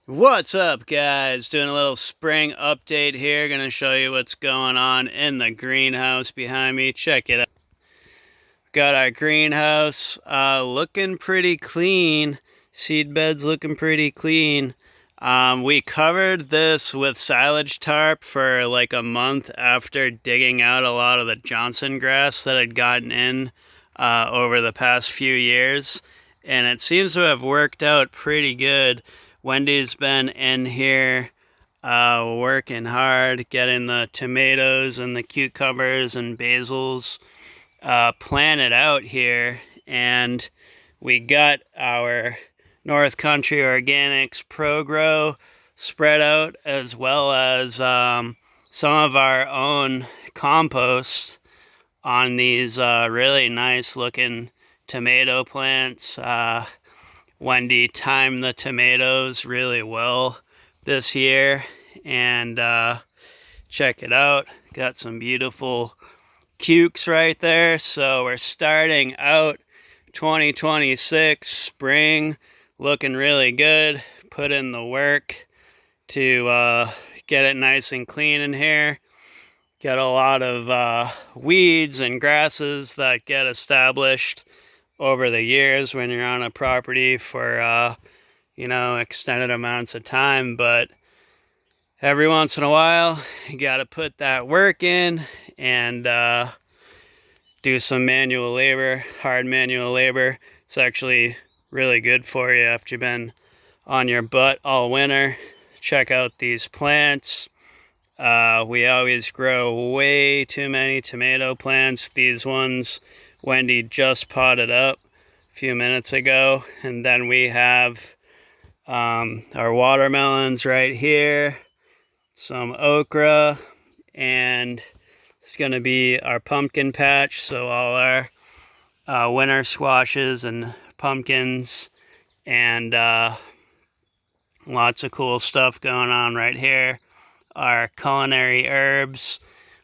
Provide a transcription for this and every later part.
What's up, guys? Doing a little spring update here. Gonna show you what's going on in the greenhouse behind me. Check it out. Got our greenhouse looking pretty clean. Seed beds looking pretty clean. We covered this with silage tarp for like a month after digging out a lot of the Johnson grass that had gotten in over the past few years. And it seems to have worked out pretty good. Wendy's been in here working hard, getting the tomatoes and the cucumbers and basils planted out here, and we got our North Country Organics Pro Grow spread out, as well as some of our own compost on these really nice looking tomato plants. Wendy timed the tomatoes really well this year, and check it out. Got some beautiful cukes right there. So we're starting out 2026 spring looking really good. Put in the work to get it nice and clean in here. Get a lot of weeds and grasses that get established over the years when you're on a property for extended amounts of time. But every once in a while you got to put that work in and do some manual labor, hard manual labor. It's actually really good for you after you've been on your butt all winter. Check out these plants. We always grow way too many tomato plants. These ones Wendy just potted up a few minutes ago. And then we have our watermelons right here, some okra, and it's going to be our pumpkin patch. So all our winter squashes and pumpkins, and lots of cool stuff going on right here. Our culinary herbs,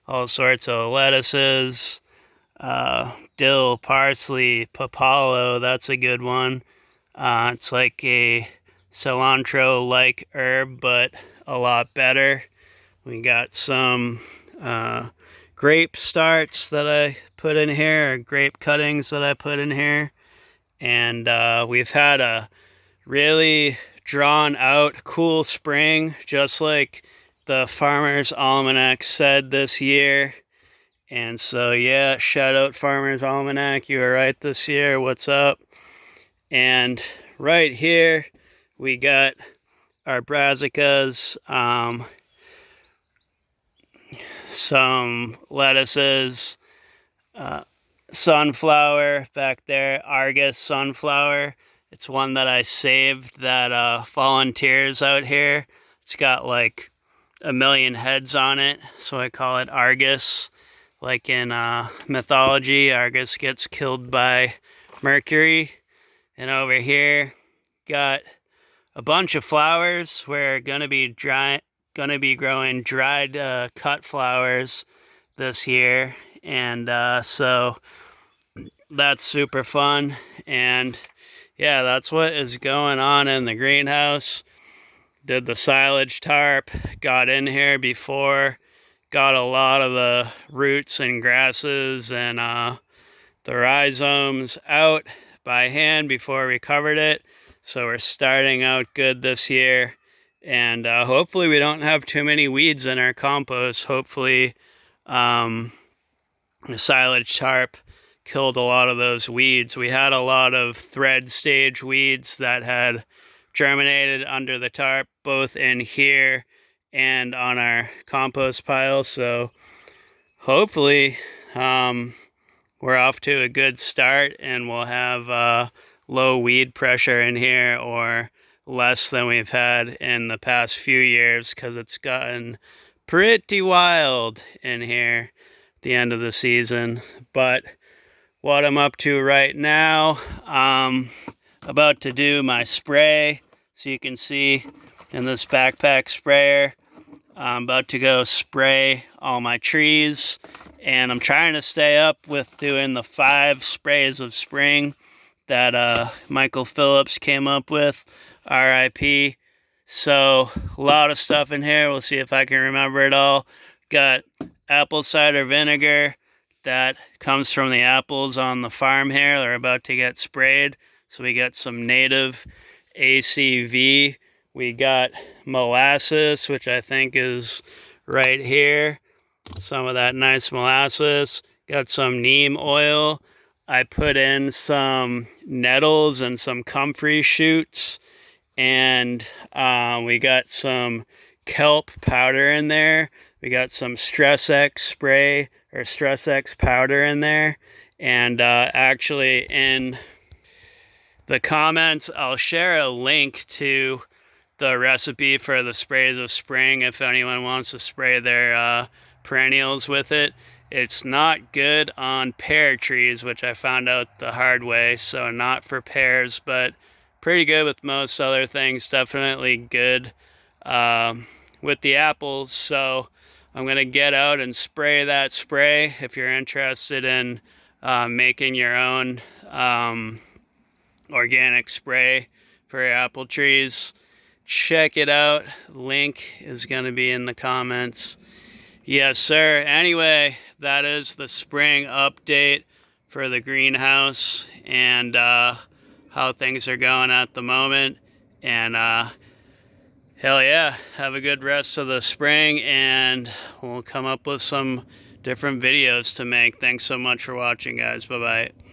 all sorts of lettuces, dill, parsley, papalo, that's a good one. It's like a cilantro-like herb, but a lot better. We got some grape starts that I put in here, or grape cuttings that I put in here. And we've had a really drawn out, cool spring, just like the Farmer's Almanac said this year. And so, yeah, shout out Farmer's Almanac. You were right this year. What's up? And right here, we got our brassicas, some lettuces, sunflower back there, Argus sunflower. It's one that I saved that volunteers out here. It's got like a million heads on it, so I call it Argus. Like in mythology, Argus gets killed by Mercury. And over here, got a bunch of flowers. We're gonna be growing dried cut flowers this year, and so that's super fun. And yeah, that's what is going on in the greenhouse. Did the silage tarp, got in here before, got a lot of the roots and grasses and the rhizomes out by hand before we covered it. So we're starting out good this year, and hopefully we don't have too many weeds in our compost. Hopefully the silage tarp killed a lot of those weeds. We had a lot of thread stage weeds that had germinated under the tarp, both in here and on our compost pile. So hopefully we're off to a good start, and we'll have low weed pressure in here, or less than we've had in the past few years, because it's gotten pretty wild in here at the end of the season. But what I'm up to right now, about to do my spray, so you can see in this backpack sprayer. I'm about to go spray all my trees, and I'm trying to stay up with doing the 5 sprays of spring that Michael Phillips came up with, RIP. So a lot of stuff in here. We'll see if I can remember it all. Got apple cider vinegar that comes from the apples on the farm here. They're about to get sprayed. So we got some native ACV. We got molasses, which I think is right here. Some of that nice molasses. Got some neem oil. I put in some nettles and some comfrey shoots. And we got some kelp powder in there. We got some Stress X spray or Stress X powder in there. And actually in the comments, I'll share a link to the recipe for the sprays of spring if anyone wants to spray their perennials with it. It's not good on pear trees, which I found out the hard way, so not for pears, but pretty good with most other things. Definitely good with the apples. So I'm going to get out and spray that spray if you're interested in making your own organic spray for your apple trees. Check it out. Link is going to be in the comments. Yes, sir. Anyway, that is the spring update for the greenhouse and how things are going at the moment. And hell yeah, have a good rest of the spring, and we'll come up with some different videos to make. Thanks so much for watching, guys. Bye-bye.